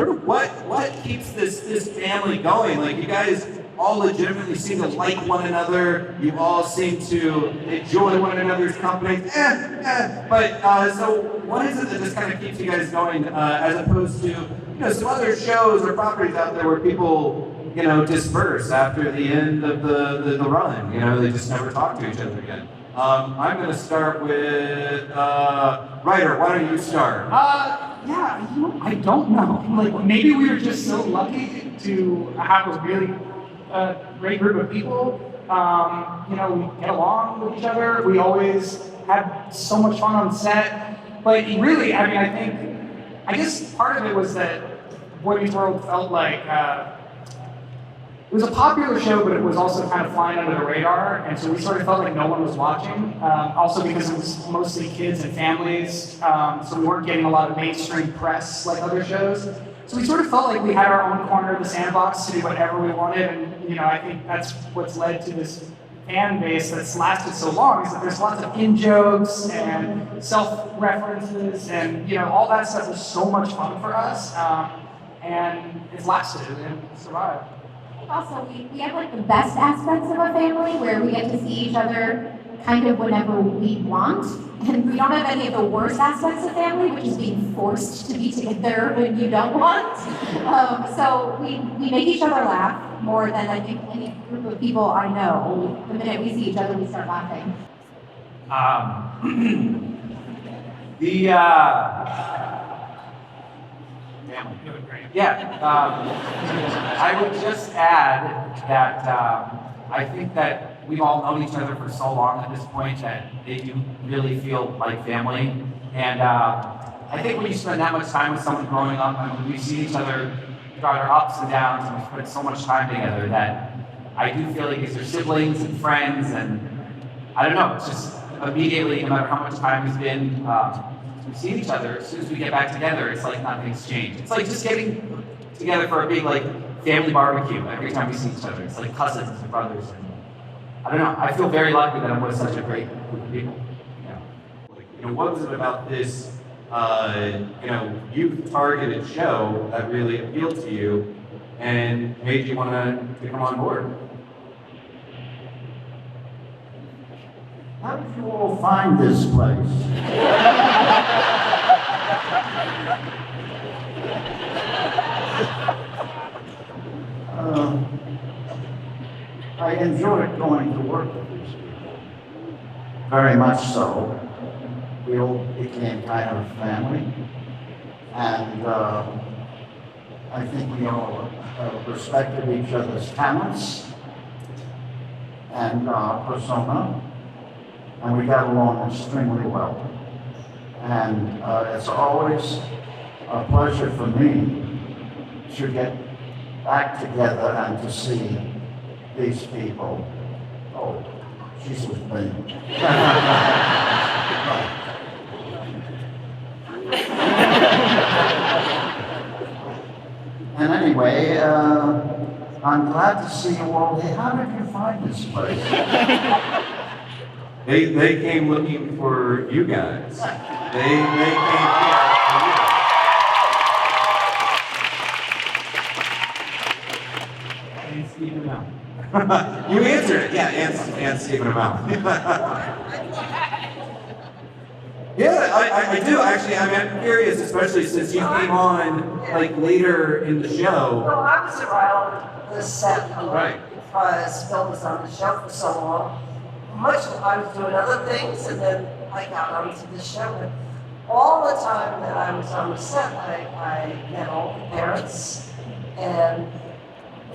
sort of what keeps this family going? Like, you guys all legitimately seem to like one another. You all seem to enjoy one another's company. But so what is it that just kind of keeps you guys going, as opposed to some other shows or properties out there where people disperse after the end of the run? They just never talk to each other again. I'm going to start with Ryder. Why don't you start? Yeah, I don't know. Like, maybe we were just so lucky to have a really great group of people. We get along with each other. We always had so much fun on set. But really, I guess part of it was that Boy Meets World felt like it was a popular show, but it was also kind of flying under the radar, and so we sort of felt like no one was watching. Also because it was mostly kids and families, so we weren't getting a lot of mainstream press like other shows. So we sort of felt like we had our own corner of the sandbox to do whatever we wanted, and I think that's what's led to this fan base that's lasted so long, is that there's lots of in-jokes and self-references, and all that stuff was so much fun for us, and it's lasted and survived. Also, we have like the best aspects of a family where we get to see each other kind of whenever we want, and we don't have any of the worst aspects of family, which is being forced to be together when you don't want. So we make each other laugh more than I think any group of people I know. The minute we see each other, we start laughing. I would just add that I think that we've all known each other for so long at this point that they do really feel like family. And I think when you spend that much time with someone growing up, we've seen each other through our ups and downs, and we've spent so much time together that I do feel like these are siblings and friends, and I don't know, it's just immediately, no matter how much time it's been, we've seen each other, as soon as we get back together, it's like nothing's changed. It's like just getting together for a big family barbecue every time we see each other. It's like cousins and brothers. And I don't know, I feel very lucky that I'm with such a great group of people. What was it about this youth-targeted show that really appealed to you and made you want to come on board? How did you all find this place? I enjoyed going to work with these people. Very much so. We all became kind of family. And I think we all respected each other's talents and persona. And we got along extremely well. And it's always a pleasure for me to get back together and to see these people. Oh, she's with me. And anyway, I'm glad to see you all here. How did you find this place? They came looking for you guys. They came here for you. And Stephen out. You answered it, yeah, and Stephen out. Yeah, I do actually. I'm curious, especially since you came on later in the show. Well, I was around the set Right. because Phil was on the show for so long. Much I was doing other things, and then I got onto the show. And all the time that I was on the set, I met all the parents and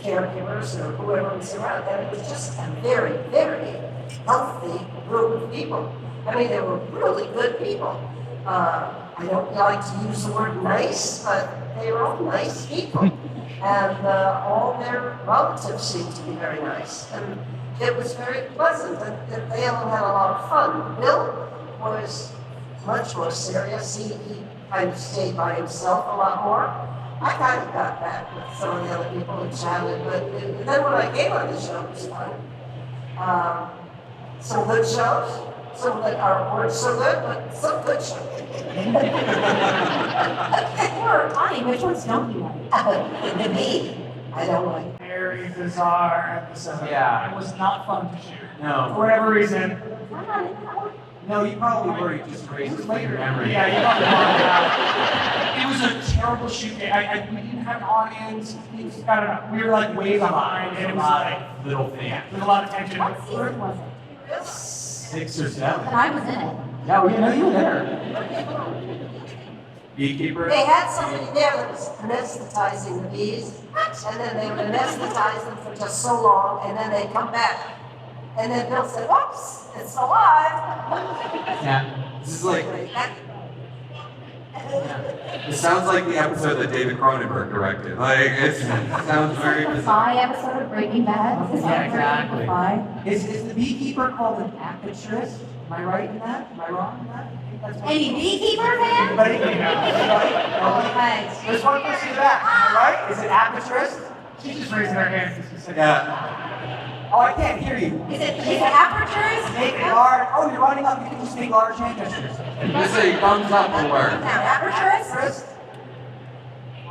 caregivers or whoever was around, and it was just a very, very healthy group of people. I mean, they were really good people. I don't like to use the word nice, but they were all nice people. And all their relatives seemed to be very nice. And it was very pleasant. And they all had a lot of fun. Bill was much more serious. He kind of stayed by himself a lot more. I kind of got back with some of the other people and chatted, but then when I came on the show, it was fun. Some good shows, some that aren't so good, but some good shows. Or Connie, which ones don't you like? The me, I don't like. Very bizarre episode. Yeah. It was not fun to shoot. No. For whatever reason. I'm not in that one. No, you probably were. You just erased it later memory. Yeah, you know, it was a terrible shoot. We didn't have an audience. I don't know. We were like way behind, and it was like Little thing. there was a lot of tension. What season was it? 6 or 7. But I was in it. No, you know you were there. Beekeeper? They had somebody there that was anesthetizing the bees, and then they would anesthetize them for just so long, and then they'd come back. And then Bill said, "Oops, it's alive." Yeah. This is like, it sounds like the episode that David Cronenberg directed. Like, it sounds very The bizarre. Spy episode of Breaking Bad. Is Yeah, that exactly. The Spy? Is the beekeeper called an apiturist? Am I right in that? Am I wrong in that? I think that's what- Any beekeeper fan? Anybody? Anybody? Oh, thanks. There's one person in the back. Am I right? Is it apiturist? She's just raising her hand. Just a second. Yeah. Oh, I can't hear you. Is it apertures? Make it large. Oh, you're running up. You can just make large hand gestures. Just say thumbs up will work. Apertures?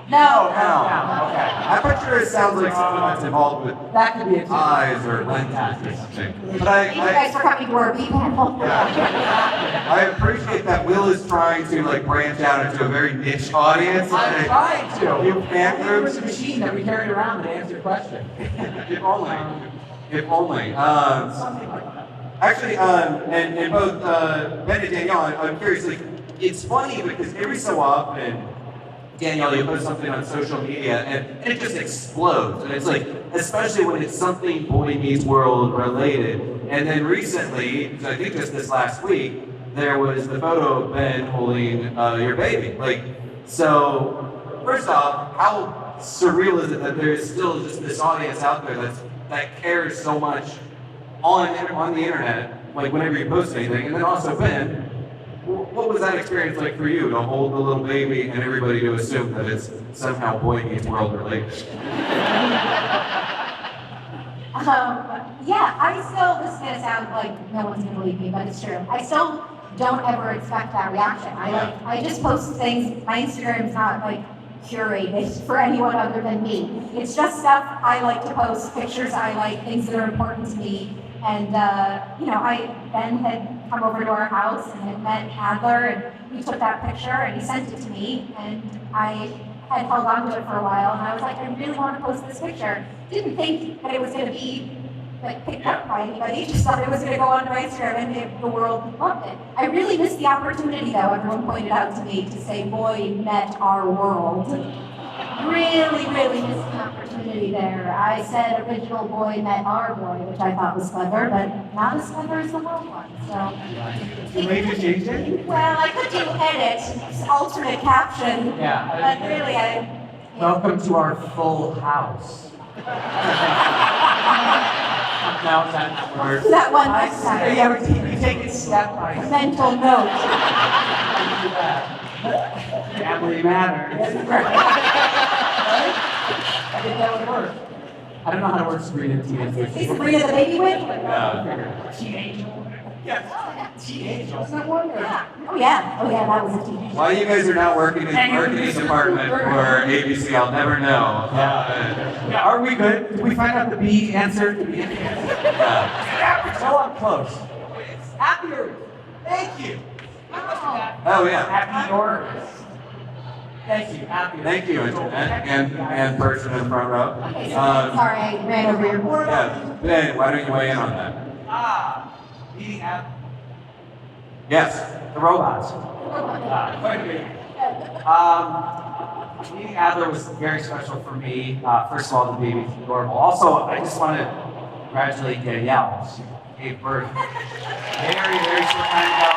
No, No. no. Okay. Aperture sounds like something that's involved with That could be it too. eyes or lenses or something. But Thank you guys for coming to our bee panel. I appreciate that Will is trying to like branch out into a very niche audience. I'm trying to. You fan There was groups? a machine that we carried around that answered your question. If only. If only. Something like that. Actually, and both Ben and Danielle, I'm curious, like, it's funny because every so often, Danielle, you post something on social media and it just explodes. And it's like, especially when it's something Boy Meets World related. And then recently, I think just this last week, there was the photo of Ben holding your baby. Like, so, first off, how surreal is it that there's still just this audience out there that cares so much on the internet, like whenever you post anything? And then also, Ben, what was that experience like for you to hold the little baby and everybody to assume that it's somehow Boy Meets World related? Yeah, I still, this is gonna sound like no one's gonna believe me, but it's true. I still don't ever expect that reaction. I just post things. My Instagram's not like curated for anyone other than me. It's just stuff I like to post, pictures I like, things that are important to me. And Ben had come over to our house and had met Adler, and we took that picture and he sent it to me, and I had held on to it for a while, and I was like, I really want to post this picture. Didn't think that it was going to be like picked up by anybody, just thought it was going to go onto my Instagram and the world loved it. I really missed the opportunity though, everyone pointed out to me, to say, boy met our world. Really, really missed an opportunity there. I said original boy met our boy, which I thought was clever, but not as clever as the world one, so. You made you change it? Well, I could do edit, alternate caption, Yeah. but really I. Welcome to our full house. Now that works. That one next time. Yeah, we take it step by step. Mental note. Family matters. I think that would work. I don't know how to work Sabrina Teenage. Is Sabrina the baby witch? Teenage. Yes. Teenage. Isn't that one? Yeah. Oh yeah, that was a teenager. Why you guys are not working in the marketing department for ABC, I'll never know. Yeah, are we good? Did we find out the B answer? Did we get the answer? Yeah. So I'm close. Happier. Thank you. Oh, yeah. Happy yours. Thank you. Happier. Thank you, Internet, and person in the front row. Okay, sorry, I ran over your board. Yeah, Ben, why don't you weigh in on that? Meeting at Yes. the robots. Quite a bit. Meeting Adler was very special for me. First of all, the baby's adorable. Also, I just want to congratulate Danielle. She gave birth very, very short time ago.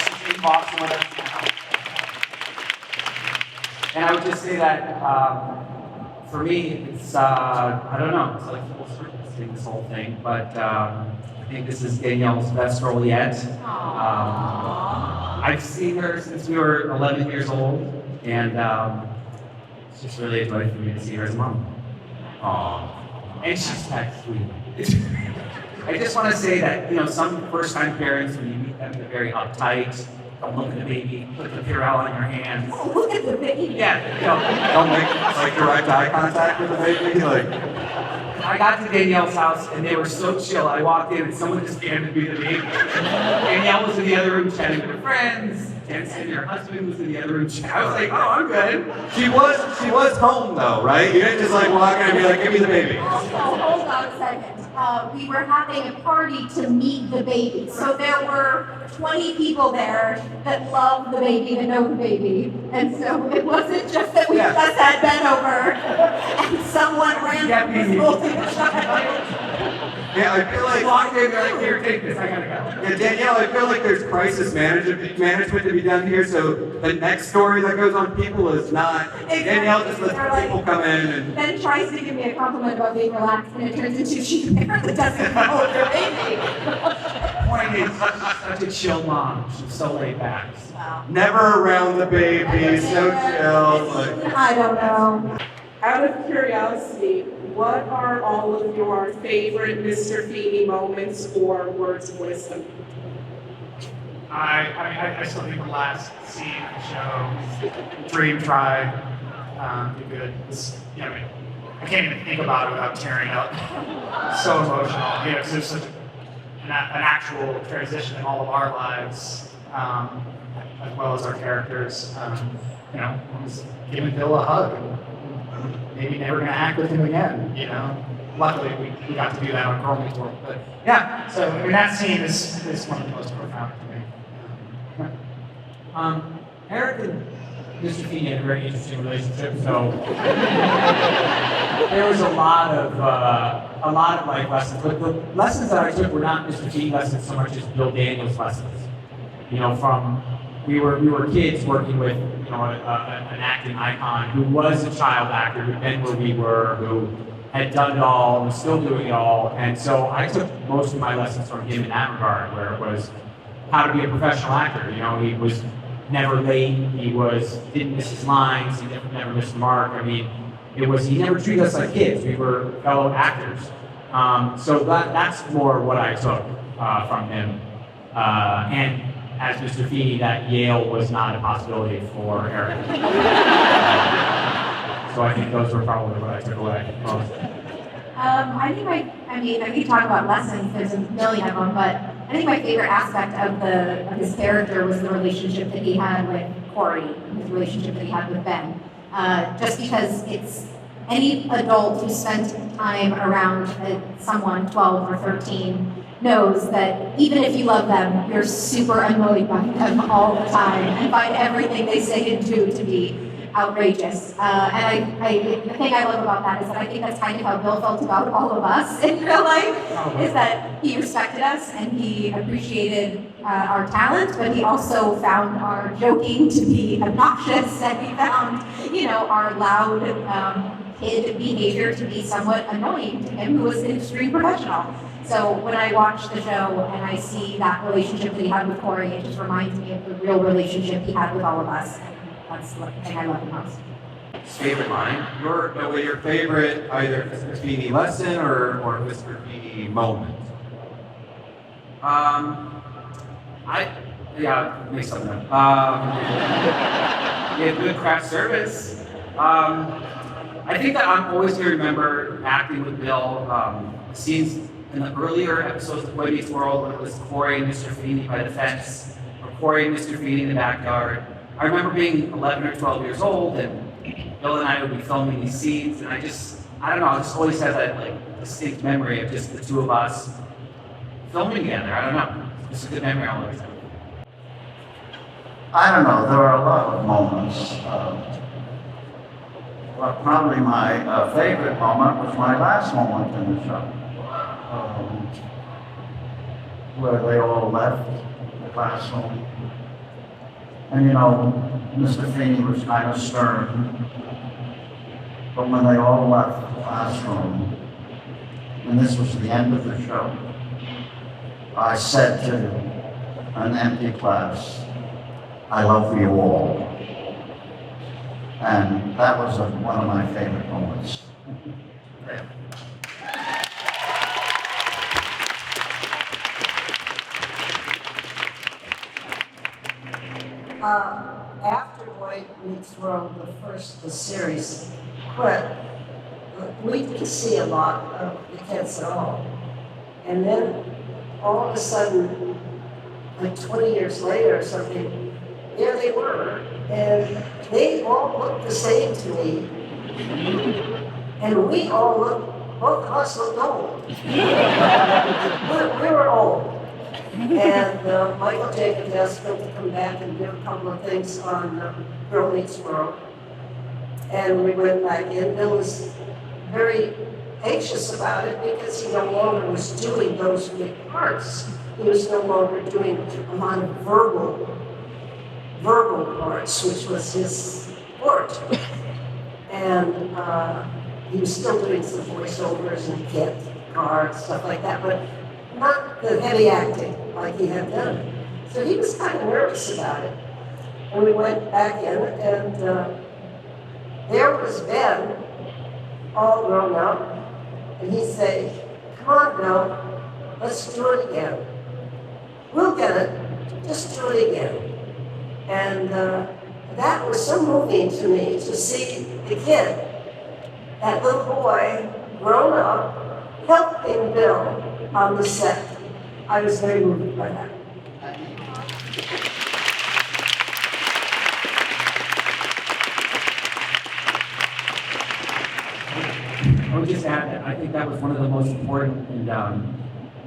She's in Boston with us now. And I would just say that for me, it's, I don't know, it's like full circle seeing this whole thing, but I think this is Danielle's best role yet. I've seen her since we were 11 years old, and it's just really a joy for me to see her as a mom. Aww. And she's that sweet. I just want to say that, some first-time parents, when you meet them, they're very uptight. Don't look at the baby, put the Purell on your hands. Oh, look at the baby. Yeah, Don't make like direct eye contact with the baby. Like, I got to Danielle's house and they were so chill. I walked in and someone just handed me the baby. Danielle was in the other room chatting with her friends. Jensen, her husband, was in the other room chatting. I was like, oh, I'm good. she was home though, right? You didn't just like walk in and be like, give me the baby. Hold on a second. We were having a party to meet the baby. So there were 20 people there that love the baby, that know the baby. And so it wasn't just that we just had Ben over and someone randomly was holding a child. Yeah, I feel like Walked in, they're like, here, take this, I gotta go. Yeah, Danielle, I feel like there's crisis management to be done here. So the next story that goes on People is not. Danielle just lets people come in and. Ben tries to give me a compliment about being relaxed, and it turns into she apparently doesn't know her baby. Point is, such a chill mom. She's so laid back. Wow. Never around the baby, so chill. Like, I don't know. Out of curiosity, what are all of your favorite Mr. Feeney moments or words of wisdom? I still think the last scene of the show, dream, try, be good. I can't even think about it without tearing up. So emotional, because there's such an actual transition in all of our lives, as well as our characters. Just giving Bill a hug. Maybe never gonna act with him again, Luckily, we got to do that on Girl Meets World. But yeah, so that scene is one of the most profound to me. Eric and Mr. Feeney had a very interesting relationship, so there was a lot of life lessons. But the lessons that I took were not Mr. Feeney lessons so much as Bill Daniels lessons. From we were kids working with an acting icon who was a child actor, who'd been where we were, who had done it all and was still doing it all. And so I took most of my lessons from him in that regard, where it was how to be a professional actor. He was never late, he didn't miss his lines, he never missed the mark. He never treated us like kids. We were fellow actors. So that's more what I took from him. And as Mr. Feeney, that Yale was not a possibility for Eric. So I think those were probably what I took away most. I could talk about lessons, there's a million of them, but I think my favorite aspect of his character was the relationship that he had with Corey, his relationship that he had with Ben. Just because it's any adult who spent time around someone 12 or 13 knows that even if you love them, you're super annoyed by them all the time and find everything they say and do to be outrageous. And the thing I love about that is that I think that's kind of how Bill felt about all of us in real life, is that he respected us and he appreciated our talent, but he also found our joking to be obnoxious, and he found, our loud kid behavior to be somewhat annoying to him, who was an extreme professional. So when I watch the show and I see that relationship that he had with Corey, it just reminds me of the real relationship he had with all of us. That's the thing I love the most. favorite line? Your favorite either Mr. Feeney lesson or Mr. Feeney moment? Make something up. Good craft service. I think that I'm always going to remember acting with Bill, scenes in the earlier episodes of Boy Meets World when it was Corey and Mr. Feeney by the fence, or Corey and Mr. Feeney in the backyard. I remember being 11 or 12 years old, and Bill and I would be filming these scenes, and I just always have that distinct memory of just the two of us filming together. I don't know. It's a good memory I'll always have. I don't know, there are a lot of moments. Well, probably my favorite moment was my last moment in the show, where they all left the classroom. And Mr. Feeney was kind of stern, but when they all left the classroom, and this was the end of the show, I said to an empty class, "I love you all." And that was one of my favorite moments. after Boy Meets World, the series quit, we didn't see a lot of the kids at all. And then all of a sudden, like 20 years later or something, there they were, and they all looked the same to me. And we all looked, both of us looked old. we were old. And Michael Jacobs asked Bill to come back and do a couple of things on Girl Meets World. And we went back in. Bill was very anxious about it because he no longer was doing those big parts. He was no longer doing a lot of verbal parts, which was his forte. And he was still doing some voiceovers and kit cards, stuff like that, but not the heavy acting like he had done. So he was kind of nervous about it. And we went back in, and there was Ben, all grown up, and he'd say, "Come on, Bill, let's do it again. We'll get it, just do it again." And that was so moving to me, to see the kid, that little boy, grown up, helping Bill on the set. I was very moved by that. I would just add that I think that was one of the most important and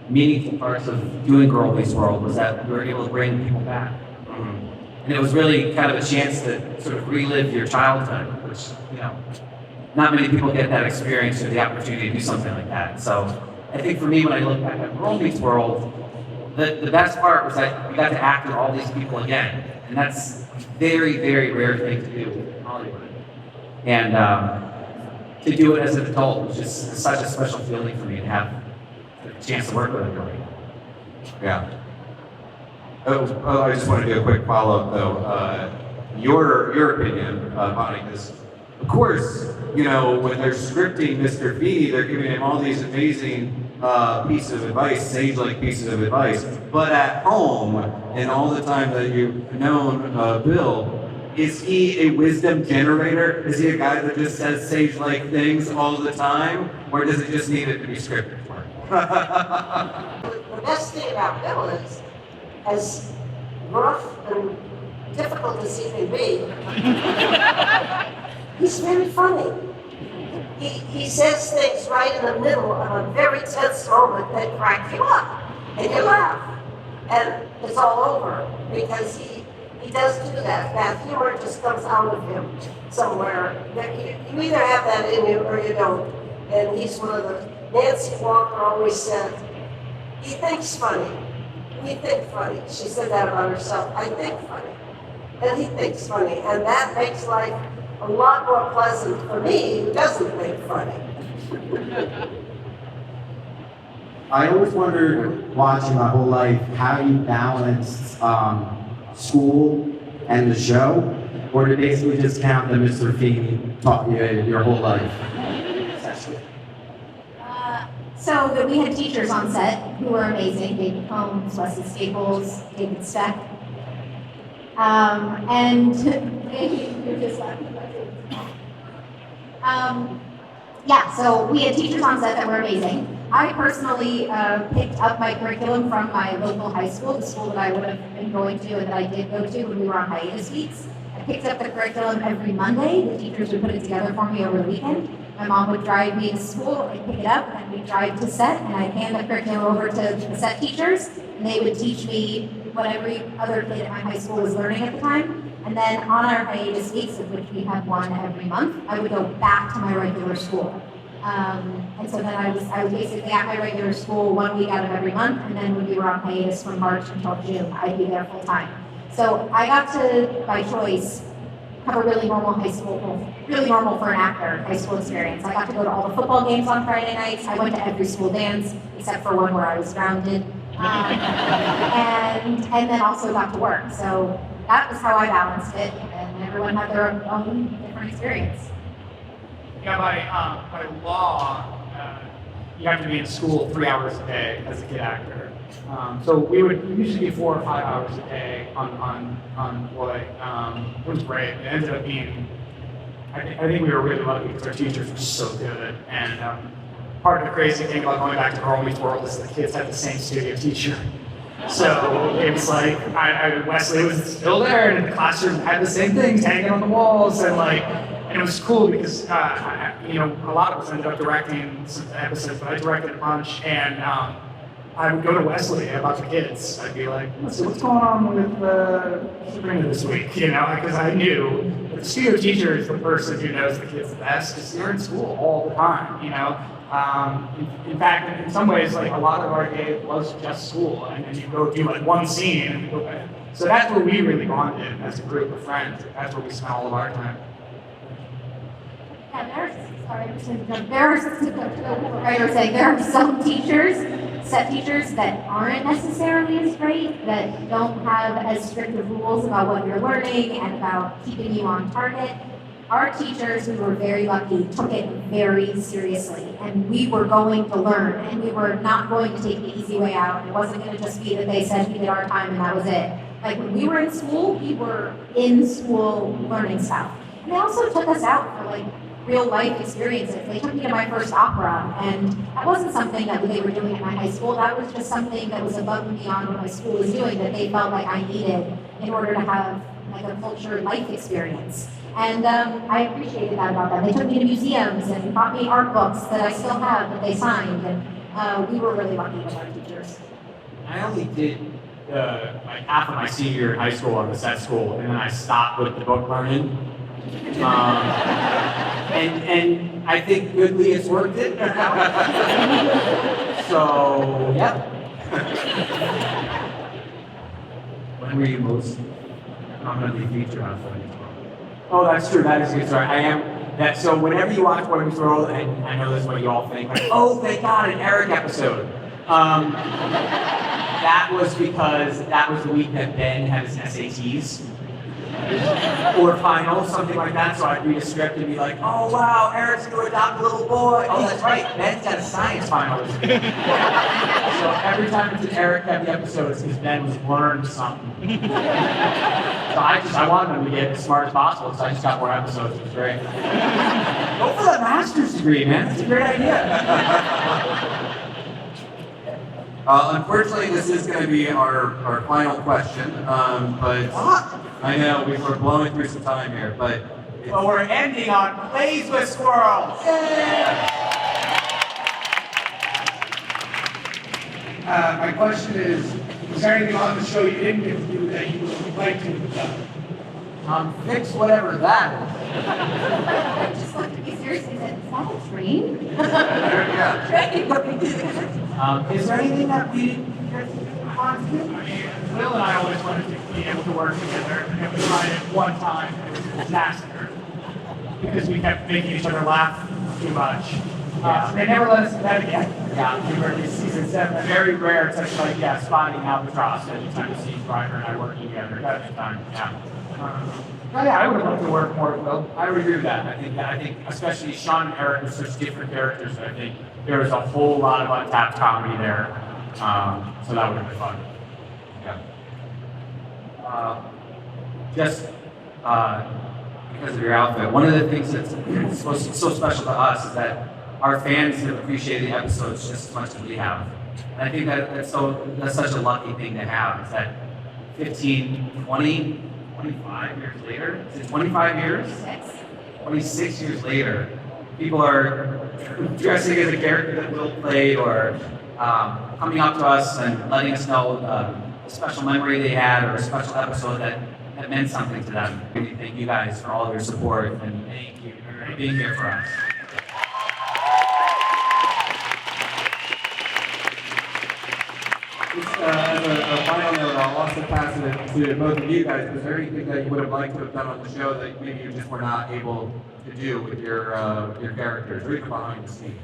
meaningful parts of doing Girl Meets World, was that we were able to bring people back. And it was really kind of a chance to sort of relive your childhood, which, not many people get that experience or the opportunity to do something like that. So I think for me, when I look back at Girl Meets World, the best part was that we got to act with all these people again. And that's a very, very rare thing to do in Hollywood. And to do it as an adult was just such a special feeling for me to have the chance to work with everybody. Yeah. Oh, I just want to do a quick follow-up though. Your opinion, Bonnie, because of course, when they're scripting Mr. Feeney, they're giving him all these amazing pieces of advice, sage-like pieces of advice. But at home, and all the time that you've known Bill, is he a wisdom generator? Is he a guy that just says sage-like things all the time? Or does it just need it to be scripted for him? The best thing about Bill is, as rough and difficult as he may be, he's very funny. He says things right in the middle of a very tense moment that crack you up, and you laugh. And it's all over, because he does do that. That humor just comes out of him somewhere. You either have that in you or you don't. And he's one of the, Nancy Walker always said, he thinks funny. We think funny. She said that about herself. I think funny. And he thinks funny. And that makes life a lot more pleasant for me, who doesn't think funny. I always wondered, watching my whole life, how you balance school and the show, or to basically just count that Mr. Feeney taught you your whole life. So that we had teachers on set who were amazing: David Combs, Wesley Staples, David Steck, and yeah. So we had teachers on set that were amazing. I personally picked up my curriculum from my local high school, the school that I would have been going to and that I did go to when we were on hiatus weeks. I picked up the curriculum every Monday. The teachers would put it together for me over the weekend. My mom would drive me to school, I'd pick it up, and we'd drive to set, and I'd hand the curriculum over to the set teachers, and they would teach me what every other kid at my high school was learning at the time. And then on our hiatus weeks, of which we had one every month, I would go back to my regular school. And so then I was basically at my regular school 1 week out of every month, and then when we were on hiatus from March until June, I'd be there full time. So I got to, by choice, have a really normal high school, really normal for an actor, high school experience. I got to go to all the football games on Friday nights. I went to every school dance, except for one where I was grounded. And then also got to work. So that was how I balanced it, and everyone had their own different experience. Yeah, by law, you have to be in school 3 hours a day as a kid actor. So we would usually be 4 or 5 hours a day on Boy. It was great. It ended up being, I think we were really lucky because our teachers were so good. And part of the crazy thing about going back to Girl Meets World is the kids had the same studio teacher. So it was like, Wesley was still there, and the classroom had the same things hanging on the walls, and it was cool because, a lot of us ended up directing some episodes, but I directed a bunch, and I would go to Wesley about the kids. I'd be like, what's going on with Sabrina this week? Because I knew the studio teacher is the person who knows the kids the best, because they're in school all the time, in fact, in some ways, like a lot of our day was just school, and then you go do like one scene and you go back. So that's where we really bonded as a group of friends. That's where we spent all of our time. There are some teachers, set teachers that aren't necessarily as great, that don't have as strict of rules about what you're learning and about keeping you on target. Our teachers, we were very lucky, took it very seriously, and we were going to learn, and we were not going to take the easy way out. It wasn't going to just be that they said we did our time and that was it. Like when we were in school, we were in school learning stuff. And they also took us out for like real life experiences. They took me to my first opera, and that wasn't something that they were doing at my high school. That was just something that was above and beyond what my school was doing that they felt like I needed in order to have like a culture life experience. And I appreciated that about them. They took me to museums and bought me art books that I still have that they signed, and we were really lucky with our teachers. I only did like half of my senior year in high school on the set school, and then I stopped with the book learning. And I think goodly it's worked it. So, yep. When were you most prominently featured on Friday? Oh, that's true. That is a good story. I am that. So whenever you watch Boy Meets World, and I know this is what you all think, like, oh, thank God, an Eric episode. That was because that was the week that Ben had his SATs or finals, something like that. So I'd read a script and be like, oh wow, Eric's going to adopt a little boy. Oh, that's right, Ben's got a science final. So every time it's an Eric heavy episode, it's because Ben was learned something. So I wanted him to get as smart as possible, so I just got more episodes. It was great. Go for that master's degree, man. It's a great idea. Unfortunately, this is going to be our final question, but I know we're blowing through some time here, but well, we're ending on Plays with Squirrels. My question is there anything on the show you didn't get to do that you would like to have done? Fix whatever that is. I just looked at me seriously and said, is that a train? yeah. Is there anything that we didn't get to want to do? I mean, Will and I always wanted to be able to work together, and we tried it one time, and it was a disaster. Because we kept making each other laugh too much. So they never let us do that again. Yeah, we were in season 7. Very rare, such like, spotting albatross every time you see Ryder and I working together. That's the time, yeah. I would have loved to work more with Will. I would agree with that. I think especially Sean and Eric are such different characters. I think there was a whole lot of untapped comedy there. So that would have been fun. Yeah. Just because of your outfit, one of the things that's so special to us is that our fans have appreciated the episodes just as much as we have. And I think that's such a lucky thing to have, is that 15, 20, 25 years later, is it 25 years? 26 years later, people are dressing as a character that Will played, or coming up to us and letting us know a special memory they had or a special episode that meant something to them. We thank you guys for all of your support, and thank you for being here for us. Just as a final note, I'll also pass it to both of you guys. Was there anything that you would have liked to have done on the show that maybe you just were not able to do with your characters, or even behind the scenes?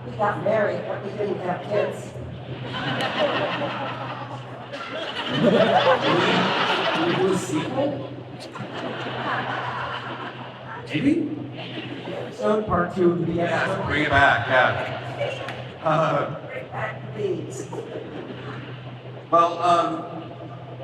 We got married, but we didn't have kids. Can we do a sequel? Maybe? So part 2 of the Yeah, bring it back, yeah. please. Well,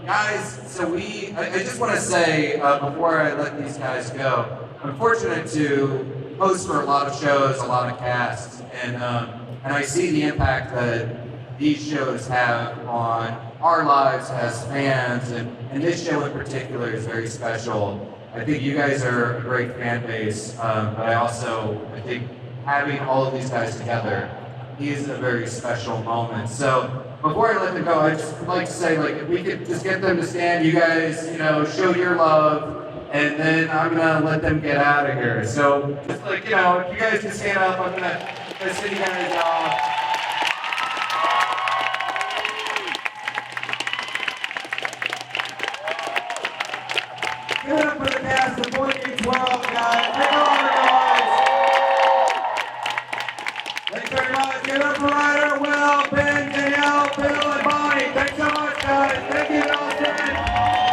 guys, so I just want to say before I let these guys go, I'm fortunate to host for a lot of shows, a lot of casts, and I see the impact that these shows have on our lives as fans, and this show in particular is very special. I think you guys are a great fan base, but I think having all of these guys together is a very special moment. So before I let them go, I'd just like to say, like, if we could just get them to stand, you guys, show your love, and then I'm gonna let them get out of here. So just like, if you guys can stand up, I'm gonna send you guys off. Give it up for the cast of Boy Meets World, guys. Take over, guys. Thanks very much. Give it up for Ryder, Will,